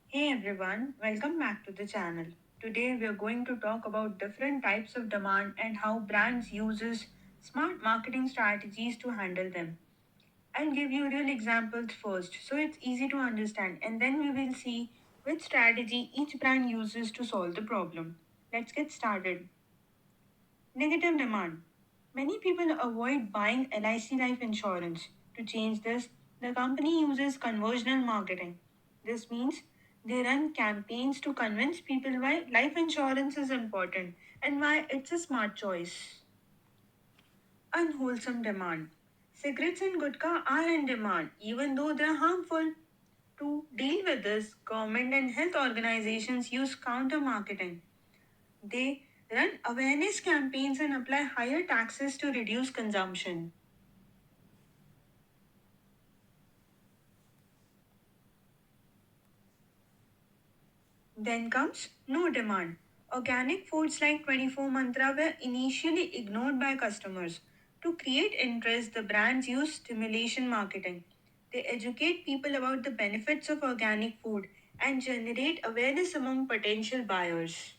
Hey everyone, welcome back to the channel. Today we are going to talk about different types of demand and how brands uses smart marketing strategies to handle them. I'll give you real examples first so it's easy to understand and then we will see which strategy each brand uses to solve the problem. Let's get started. Negative demand. Many people avoid buying LIC life insurance. To change this, the company uses conversional marketing. This means they run campaigns to convince people why life insurance is important and why it's a smart choice. Unwholesome demand. Cigarettes and gutka are in demand even though they are harmful. To deal with this, government and health organizations use counter marketing. They run awareness campaigns and apply higher taxes to reduce consumption. Then comes no demand. Organic foods like 24 Mantra were initially ignored by customers. To create interest, the brands use stimulation marketing. They educate people about the benefits of organic food and generate awareness among potential buyers.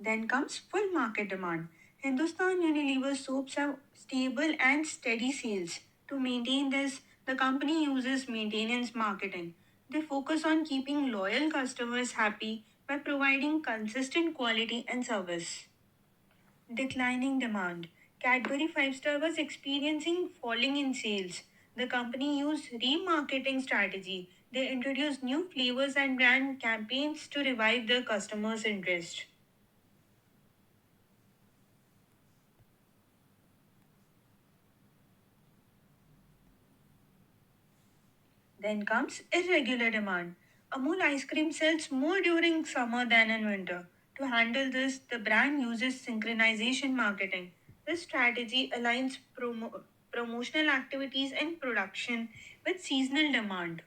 Then comes full market demand. Hindustan Unilever soaps have stable and steady sales. To maintain this, the company uses maintenance marketing. They focus on keeping loyal customers happy by providing consistent quality and service. Declining demand. Cadbury 5 Star was experiencing falling in sales. The company used remarketing strategy. They introduced new flavors and ran campaigns to revive their customers' interest. Then comes irregular demand. Amul ice cream sells more during summer than in winter. To handle this, the brand uses synchronization marketing. This strategy aligns promotional activities and production with seasonal demand.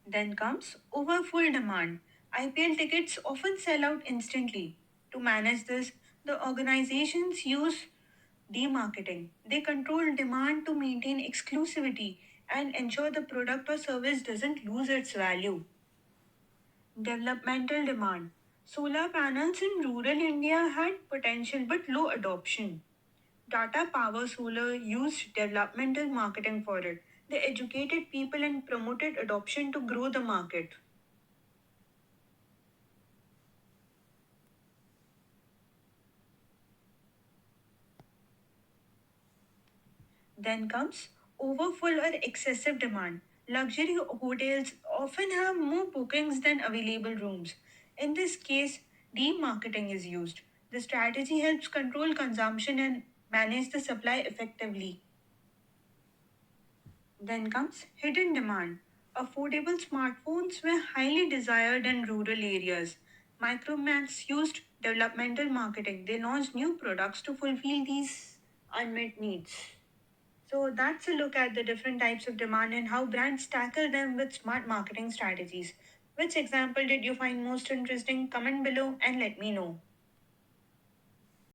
Then comes overfull demand. IPL tickets often sell out instantly. To manage this, the organizations use demarketing. They control demand to maintain exclusivity and ensure the product or service doesn't lose its value. Developmental demand. Solar panels in rural India had potential but low adoption. Tata Power Solar used developmental marketing for it. They educated people and promoted adoption to grow the market. Then comes overfull or excessive demand. Luxury hotels often have more bookings than available rooms. In this case, demarketing is used. The strategy helps control consumption and manage the supply effectively. Then comes hidden demand. Affordable smartphones were highly desired in rural areas. Micromax used developmental marketing. They launched new products to fulfill these unmet needs. So that's a look at the different types of demand and how brands tackle them with smart marketing strategies. Which example did you find most interesting? Comment below and let me know.